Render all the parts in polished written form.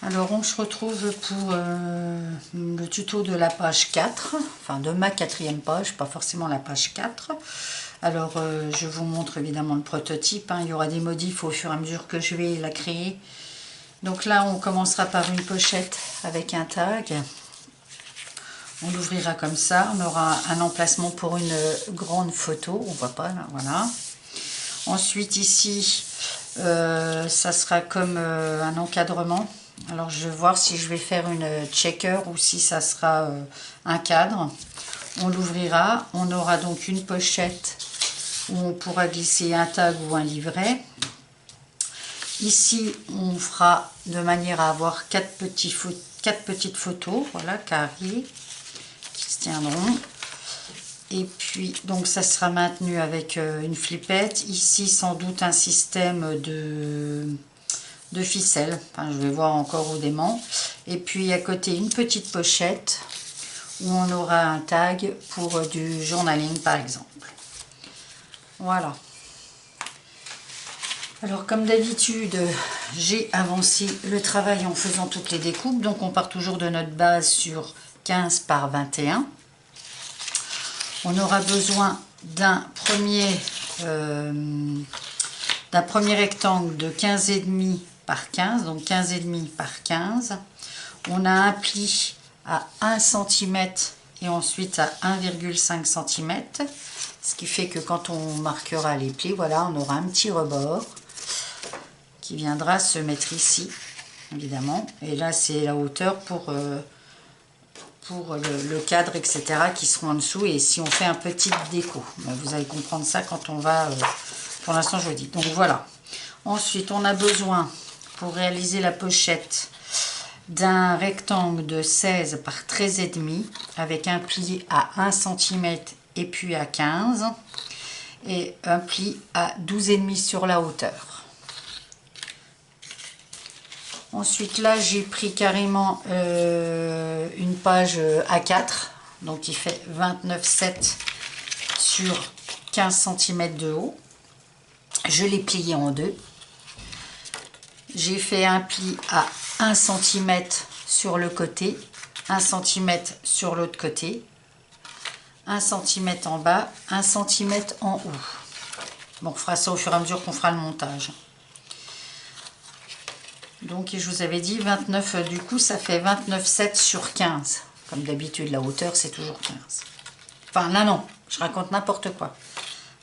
Alors on se retrouve pour le tuto de la page 4, enfin de ma 4e page, pas forcément la page 4. Alors je vous montre évidemment le prototype, hein. Il y aura des modifs au fur et à mesure que je vais la créer. Donc là on commencera par une pochette avec un tag. On l'ouvrira comme ça, on aura un emplacement pour une grande photo, on voit pas là, voilà. Ensuite ici, ça sera comme un encadrement. Alors je vais voir si je vais faire une checker ou si ça sera un cadre. On l'ouvrira, on aura donc une pochette où on pourra glisser un tag ou un livret. Ici on fera de manière à avoir quatre petites photos, voilà, carrées, qui se tiendront. Et puis donc ça sera maintenu avec une flippette. Ici sans doute un système de ficelle, enfin, je vais voir encore au dément. Et puis à côté une petite pochette où on aura un tag pour du journaling par exemple. Voilà. Alors comme d'habitude j'ai avancé le travail en faisant toutes les découpes, donc on part toujours de notre base sur 15 par 21. On aura besoin d'un premier rectangle de 15,5 par 15, donc 15,5 par 15. On a un pli à 1 cm et ensuite à 1,5 cm, ce qui fait que quand on marquera les plis, voilà, on aura un petit rebord qui viendra se mettre ici, évidemment. Et là, c'est la hauteur pour le cadre, etc., qui seront en dessous. Et si on fait un petit déco, vous allez comprendre ça quand on va... pour l'instant, je vous dis. Donc voilà. Ensuite, on a besoin, pour réaliser la pochette, d'un rectangle de 16 par 13,5 avec un pli à 1 cm et puis à 15 et un pli à 12,5 sur la hauteur. Ensuite là j'ai pris carrément une page A4, donc il fait 29,7 sur 15 cm de haut. Je l'ai plié en deux. J'ai fait un pli à 1 cm sur le côté, 1 cm sur l'autre côté, 1 cm en bas, 1 cm en haut. Bon, on fera ça au fur et à mesure qu'on fera le montage. Donc, je vous avais dit 29, du coup, ça fait 29,7 sur 15. Comme d'habitude, la hauteur, c'est toujours 15. Enfin, là, non, je raconte n'importe quoi.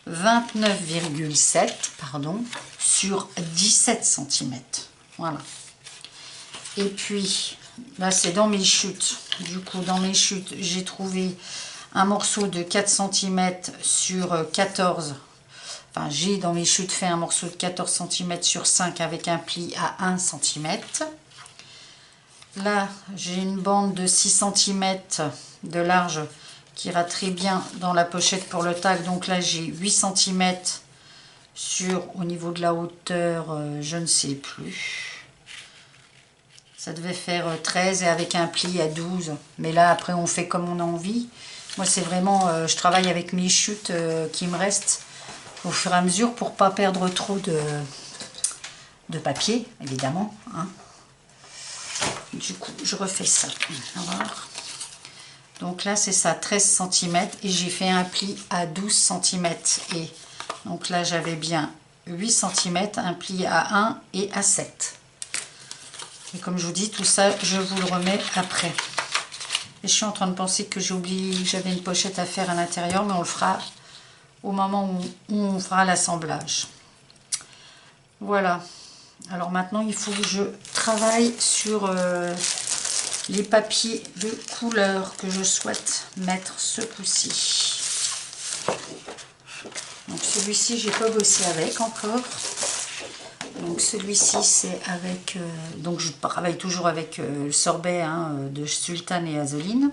29,7, pardon, sur 17 cm. Voilà. Et puis, là, c'est dans mes chutes. Du coup, dans mes chutes, j'ai trouvé un morceau de 4 cm sur 14. Enfin, j'ai dans mes chutes fait un morceau de 14 cm sur 5 avec un pli à 1 cm. Là, j'ai une bande de 6 cm de large qui ira très bien dans la pochette pour le tag. Donc là, j'ai 8 cm sur, au niveau de la hauteur, je ne sais plus. Ça devait faire 13 et avec un pli à 12. Mais là, après, on fait comme on a envie. Moi, c'est vraiment, je travaille avec mes chutes qui me restent au fur et à mesure pour pas perdre trop de papier, évidemment. Hein. Du coup, je refais ça. Alors, donc là, c'est ça, 13 cm et j'ai fait un pli à 12 cm. Et donc là, j'avais bien 8 cm, un pli à 1 et à 7. Et comme je vous dis, tout ça, je vous le remets après. Et je suis en train de penser que j'ai oublié que j'avais une pochette à faire à l'intérieur, mais on le fera au moment où on fera l'assemblage. Voilà. Alors maintenant, il faut que je travaille sur les papiers de couleur que je souhaite mettre ce coup-ci. Donc celui-ci, j'ai pas bossé avec encore. Donc celui-ci, c'est avec... donc je travaille toujours avec le sorbet hein, de Sultan et Azoline.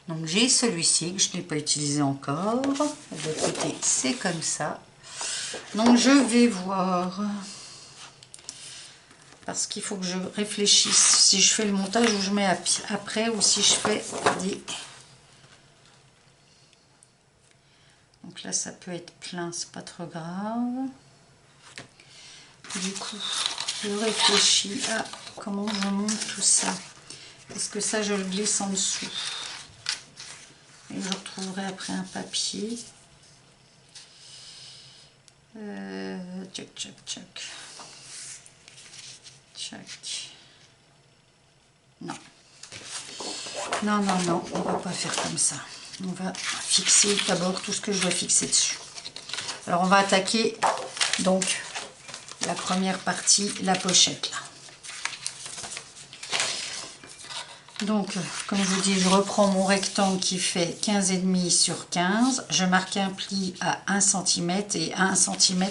Donc j'ai celui-ci que je n'ai pas utilisé encore. De l'autre côté, c'est comme ça. Donc je vais voir. Parce qu'il faut que je réfléchisse si je fais le montage ou je mets après ou si je fais des... Donc là, ça peut être plein, c'est pas trop grave. Du coup, je réfléchis à comment je monte tout ça. Est-ce que ça, je le glisse en dessous? Et je retrouverai après un papier. Tchac, tchac, tchac. Tchac. Non. Non, non, non, on va pas faire comme ça. On va fixer d'abord tout ce que je dois fixer dessus. Alors, on va attaquer donc la première partie, la pochette. Là. Donc, comme je vous dis, je reprends mon rectangle qui fait 15,5 sur 15. Je marque un pli à 1 cm et à 1,5 cm.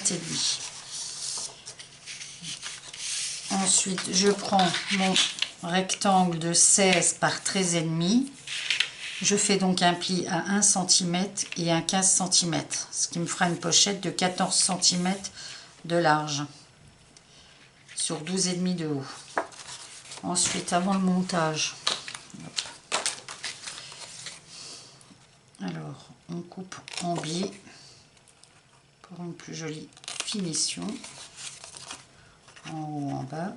Ensuite, je prends mon rectangle de 16 par 13,5. Je fais donc un pli à 1 cm et un 15 cm, ce qui me fera une pochette de 14 cm de large sur 12,5 de haut. Ensuite, avant le montage, alors on coupe en biais pour une plus jolie finition, en haut, en bas.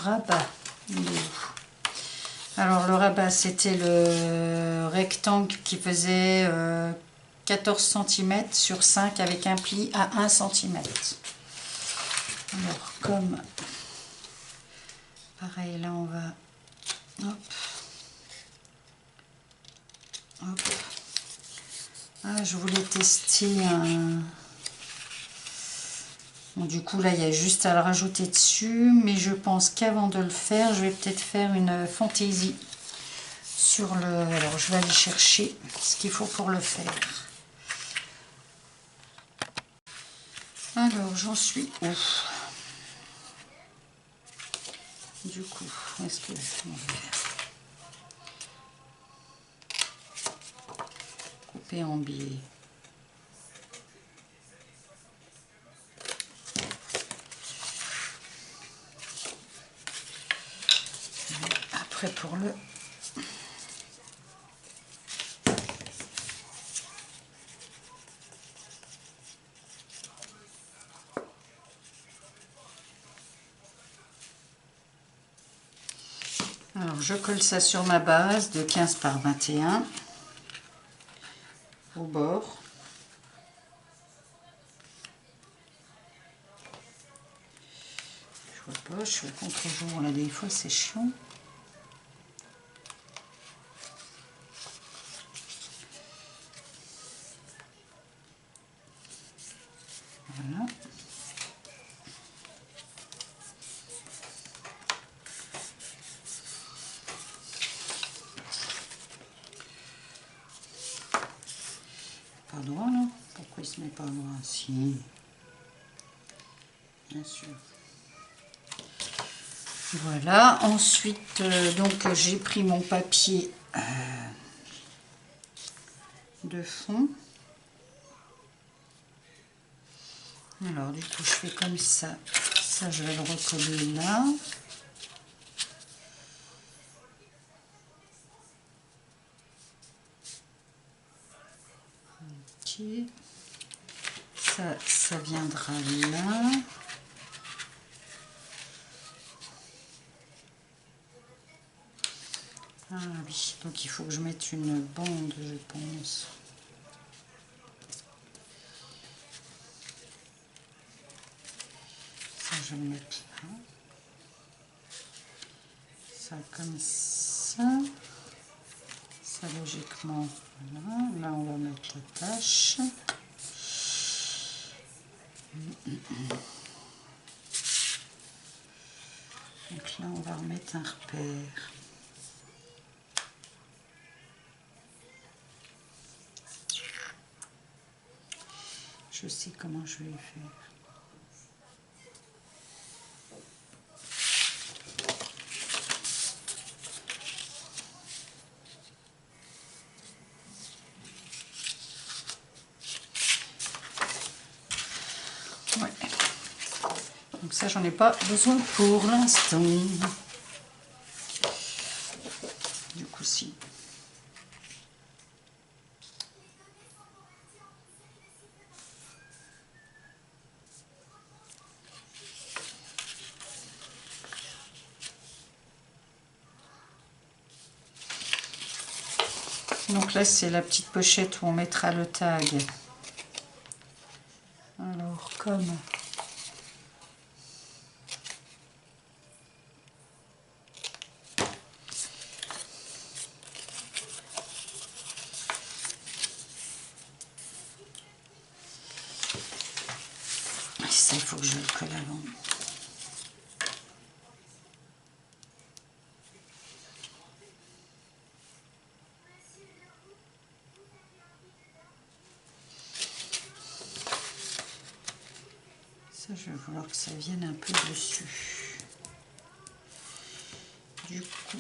Rabat. Alors le rabat, c'était le rectangle qui faisait 14 cm sur 5 avec un pli à 1 cm. Alors comme pareil, là on va hop, hop. Ah, je voulais tester un... Bon, du coup là il y a juste à le rajouter dessus, mais je pense qu'avant de le faire, je vais peut-être faire une fantaisie sur le... Alors je vais aller chercher ce qu'il faut pour le faire. Alors j'en suis où? Du coup, est-ce que on va faire couper en biais? Après pour le... Alors je colle ça sur ma base de 15 par 21 au bord. Je vois pas, je suis au contre-jour là, des fois c'est chiant. Voilà. Pas droit là? Pourquoi il se met pas droit? Si. Bien sûr. Voilà. Ensuite, donc j'ai pris mon papier de fond. Alors du coup je fais comme ça. Ça je vais le recoller là. Ok. Ça viendra là. Ah oui, donc il faut que je mette une bande, je pense. Ça, je vais le mettre là. Ça comme ça. Ça, logiquement, voilà. Là, on va mettre la tâche. Donc là, on va remettre un repère. Je sais comment je vais faire. Ouais. Donc ça, j'en ai pas besoin pour l'instant. Du coup, si. Donc là, c'est la petite pochette où on mettra le tag. Alors, comme... Ça, il faut que je le colle avant. Ça, je vais vouloir que ça vienne un peu dessus. Du coup...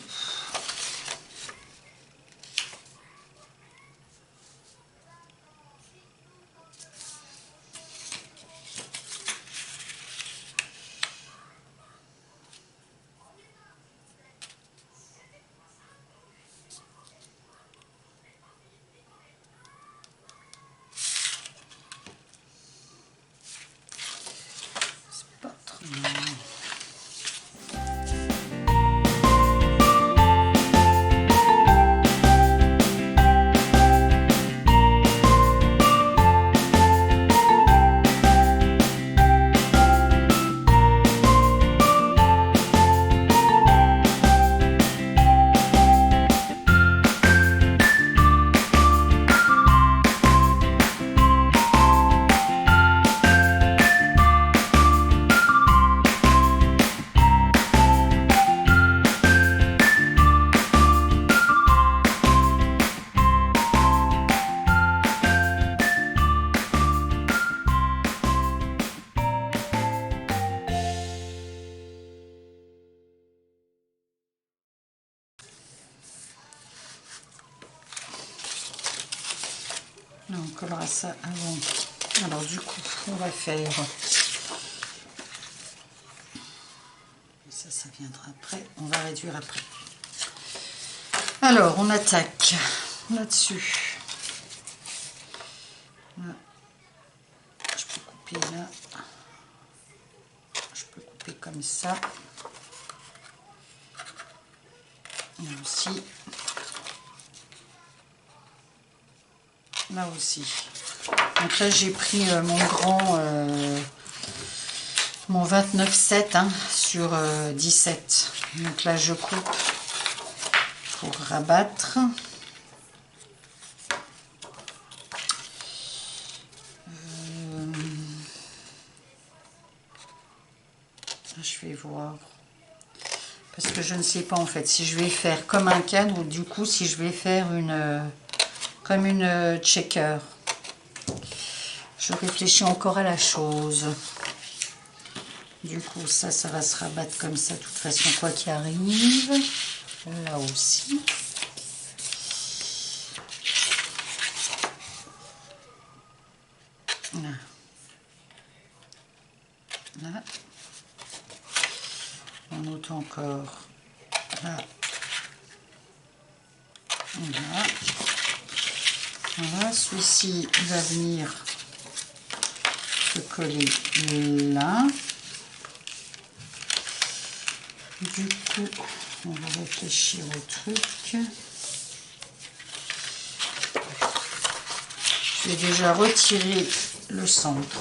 C'est pas trop mal. Là, on collera ça avant. Alors du coup, on va faire... Ça viendra après. On va réduire après. Alors, on attaque là-dessus. Là. Je peux couper là. Je peux couper comme ça. Là aussi. Là aussi. Donc là, j'ai pris mon 29,7 hein, sur 17. Donc là, je coupe pour rabattre. Je vais voir. Parce que je ne sais pas en fait si je vais faire comme un cadre ou du coup si je vais faire comme une checker. Je réfléchis encore à la chose. Du coup, ça va se rabattre comme ça, de toute façon, quoi qu'il arrive. Là aussi. Là. Là. On note encore. Là. Là. Voilà, celui-ci, il va venir peut coller là. Du coup, on va réfléchir au truc. Je vais déjà retirer le centre.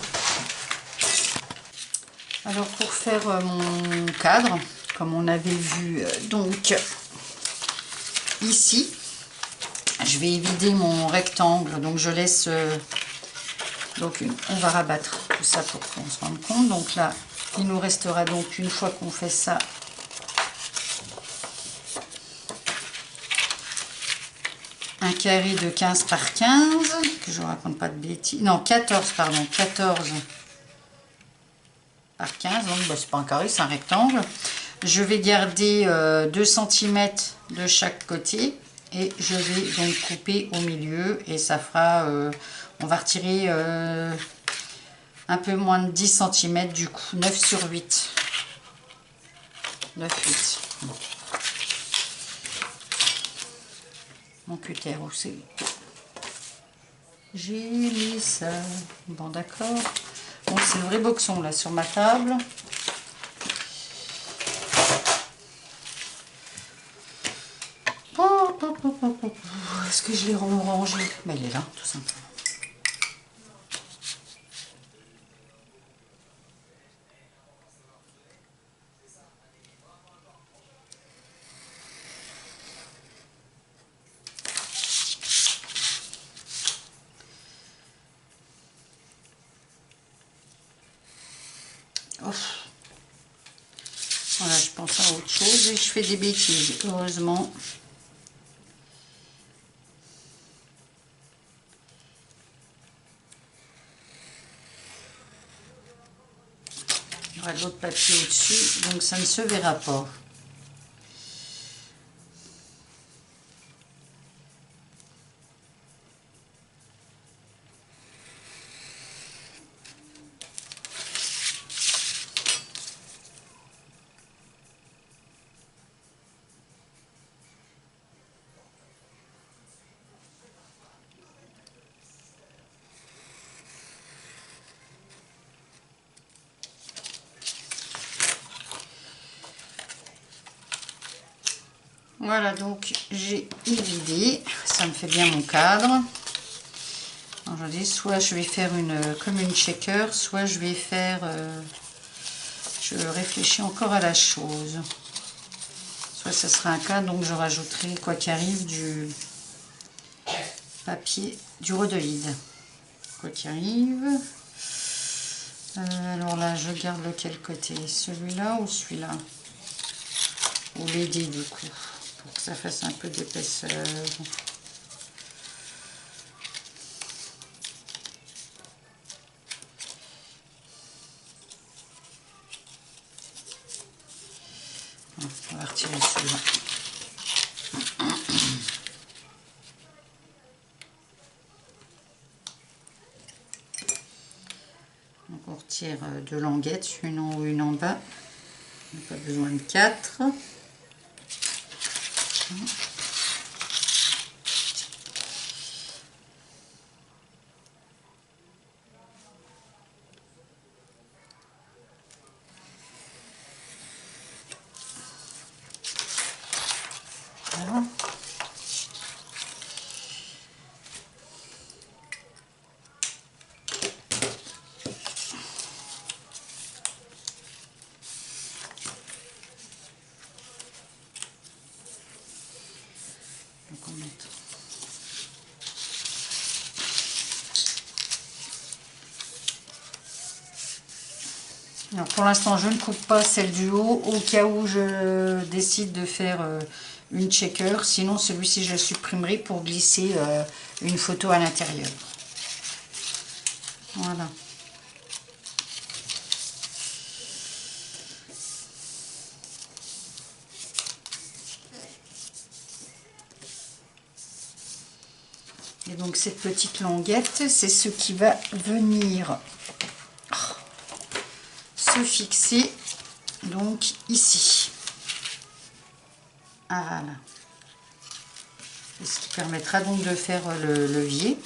Alors pour faire mon cadre, comme on avait vu donc ici, je vais vider mon rectangle. Donc je laisse, donc on va rabattre tout ça pour qu'on se rende compte. Donc là, il nous restera donc une fois qu'on fait ça, un carré de 15 par 15, que je ne raconte pas de bêtises, non 14 pardon, 14 par 15, donc bah, c'est pas un carré, c'est un rectangle. Je vais garder 2 cm de chaque côté et je vais donc couper au milieu et ça fera, on va retirer un peu moins de 10 cm du coup, 9 sur 8. 9, 8. Mon cutter aussi. J'ai mis ça. Bon, d'accord. Bon, c'est le vrai boxon là sur ma table. Est-ce que je l'ai rangé? Mais elle est là, tout simplement. Ouf. Voilà, je pense à autre chose et je fais des bêtises, heureusement. Il y aura de l'autre papier au-dessus, donc ça ne se verra pas. Voilà, donc j'ai évidé, ça me fait bien mon cadre. Alors, je dis, soit je vais faire comme une shaker, soit je vais faire, je réfléchis encore à la chose. Soit ce sera un cadre, donc je rajouterai, quoi qu'il arrive, du papier, du rhodoïde. Quoi qu'il arrive. Alors là, je garde lequel côté? Celui-là ou celui-là? Ou les deux du coup, pour que ça fasse un peu d'épaisseur. On va retirer celui-là. Donc on retire deux languettes, une en haut, une en bas. On n'a pas besoin de 4. Voilà. Donc on met. Alors pour l'instant, je ne coupe pas celle du haut au cas où je décide de faire une checker. Sinon, celui-ci, je le supprimerai pour glisser une photo à l'intérieur. Voilà. Et donc cette petite languette, c'est ce qui va venir se fixer donc ici. Ah, voilà. Et ce qui permettra donc de faire le levier.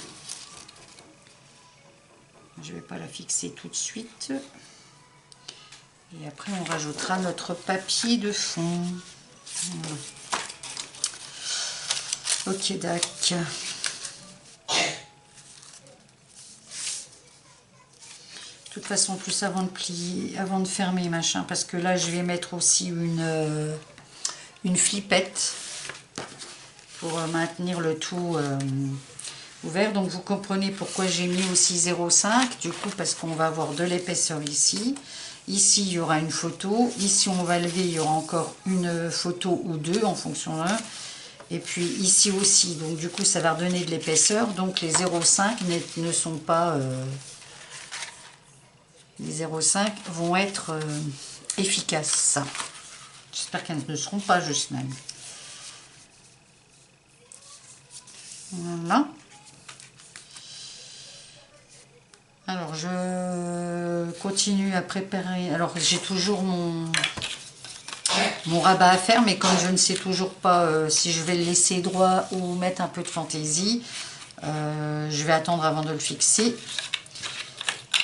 Je ne vais pas la fixer tout de suite. Et après, on rajoutera notre papier de fond. Voilà. Ok, d'accord. De toute façon, plus avant de plier, avant de fermer, machin, parce que là, je vais mettre aussi une flippette pour maintenir le tout ouvert. Donc, vous comprenez pourquoi j'ai mis aussi 0,5, du coup, parce qu'on va avoir de l'épaisseur ici. Ici, il y aura une photo. Ici, on va lever, il y aura encore une photo ou deux en fonction d'un. Et puis ici aussi, donc du coup, ça va redonner de l'épaisseur. Donc, les 0,5 ne sont pas... les 0,5 vont être efficaces. J'espère qu'elles ne seront pas juste même. Voilà. Alors, je continue à préparer. Alors, j'ai toujours mon rabat à faire, mais comme je ne sais toujours pas si je vais le laisser droit ou mettre un peu de fantaisie, je vais attendre avant de le fixer.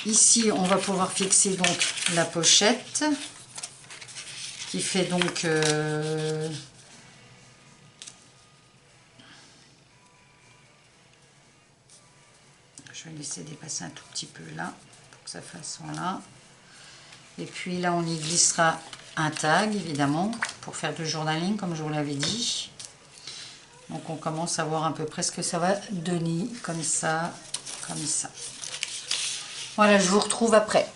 Ici, on va pouvoir fixer donc la pochette, qui fait donc... je vais laisser dépasser un tout petit peu là, pour que ça fasse là. Et puis là, on y glissera un tag, évidemment, pour faire du journaling, comme je vous l'avais dit. Donc, on commence à voir à peu près ce que ça va donner, comme ça, comme ça. Voilà, je vous retrouve après.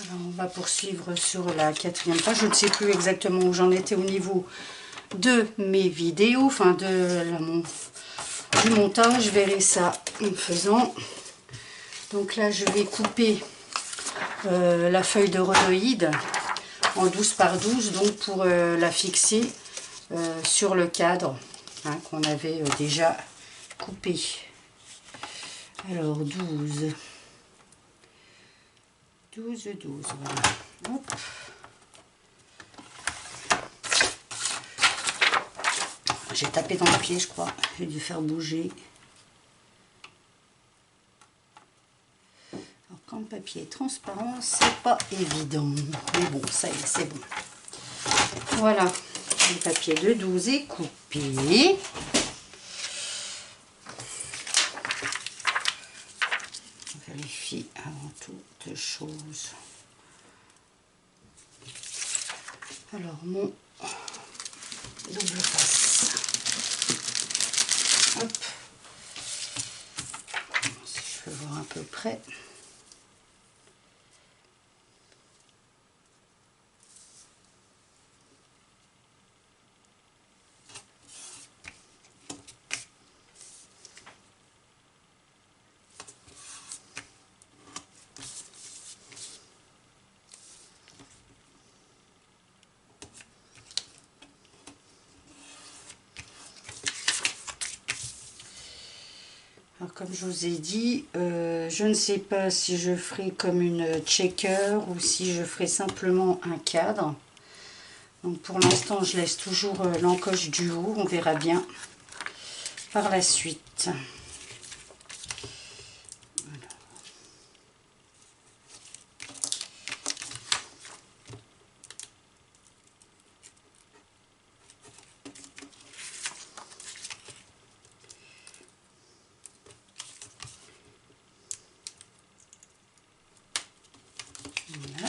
Alors, on va poursuivre sur la 4e page. Je ne sais plus exactement où j'en étais au niveau de mes vidéos, enfin du montage. Je verrai ça en faisant. Donc là, je vais couper la feuille de rhodoïde en 12 par 12, donc pour la fixer sur le cadre qu'on avait déjà coupé. Alors 12, voilà. Hop. J'ai tapé dans le pied, je crois. J'ai dû faire bouger. Alors, quand le papier est transparent, c'est pas évident. Mais bon, ça y est, c'est bon. Voilà, le papier de 12 est coupé. On vérifie avant toute chose. Alors, mon double face. Hop. Si je peux voir à peu près. Alors, comme je vous ai dit, je ne sais pas si je ferai comme une checker ou si je ferai simplement un cadre. Donc pour l'instant, je laisse toujours l'encoche du haut. On verra bien par la suite. Voilà.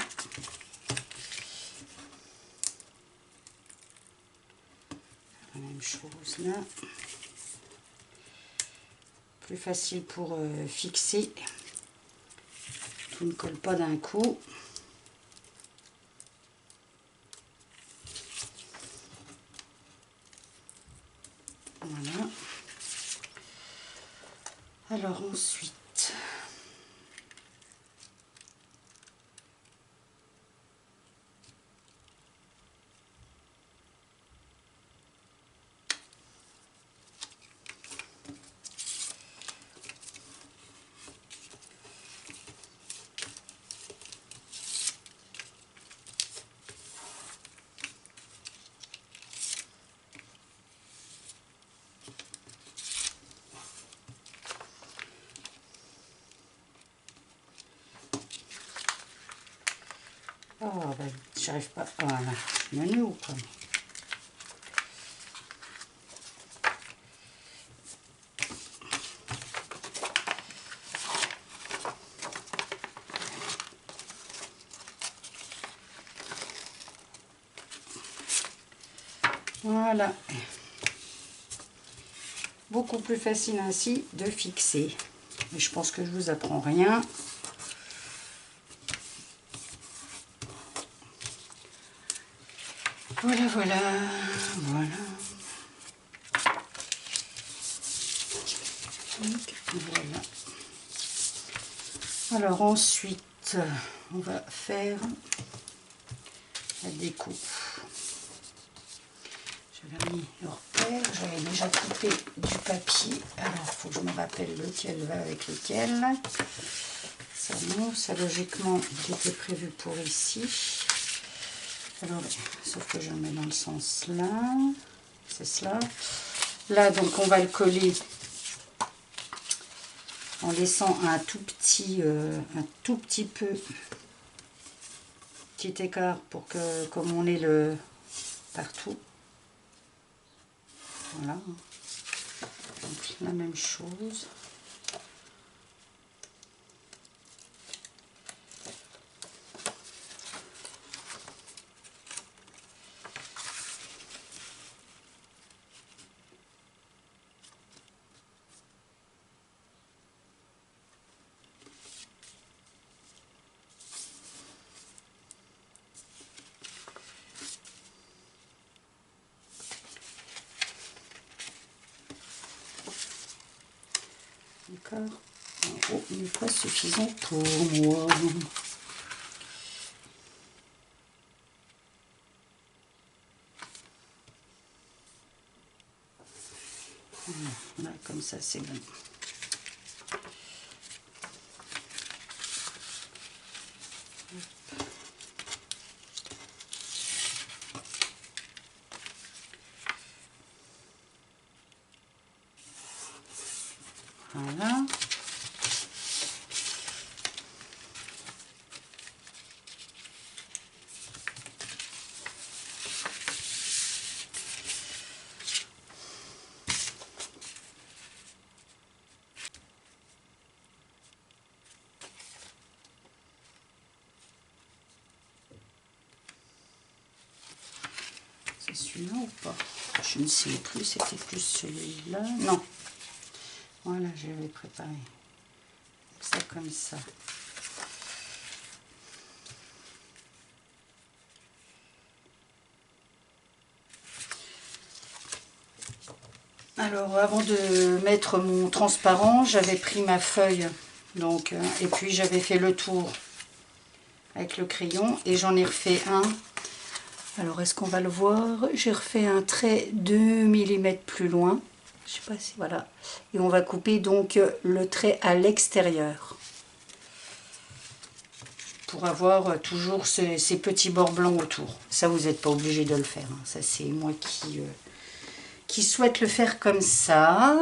La même chose là. Plus facile pour fixer. Tout ne colle pas d'un coup. Voilà. Alors ensuite, J'arrive pas. Voilà. Le nœud ou pas? Voilà. Beaucoup plus facile ainsi de fixer. Mais je pense que je vous apprends rien. Voilà, voilà, voilà. Donc, voilà. Alors ensuite, on va faire la découpe. J'avais mis le repère, j'avais déjà coupé du papier. Alors, il faut que je me rappelle lequel va avec lequel. Ça, non, ça logiquement, il était prévu pour ici. Alors, sauf que je le mets dans le sens là. C'est cela. Là, donc, on va le coller en laissant un tout petit petit écart pour que, comme on est le partout. Voilà. Donc, la même chose. D'accord. En haut, une fois suffisant pour moi. Voilà, comme ça c'est bon. Voilà. C'est celui-là ou pas? Je ne sais plus, c'était plus celui-là. Non. Voilà, j'avais préparé. Ça comme ça. Alors, avant de mettre mon transparent, j'avais pris ma feuille. Donc, et puis j'avais fait le tour avec le crayon. Et j'en ai refait un. Alors, est-ce qu'on va le voir? J'ai refait un trait 2 mm plus loin. Je sais pas si, voilà. Et on va couper donc le trait à l'extérieur. Pour avoir toujours ces petits bords blancs autour. Ça, vous n'êtes pas obligé de le faire. Hein. Ça, c'est moi qui souhaite le faire comme ça.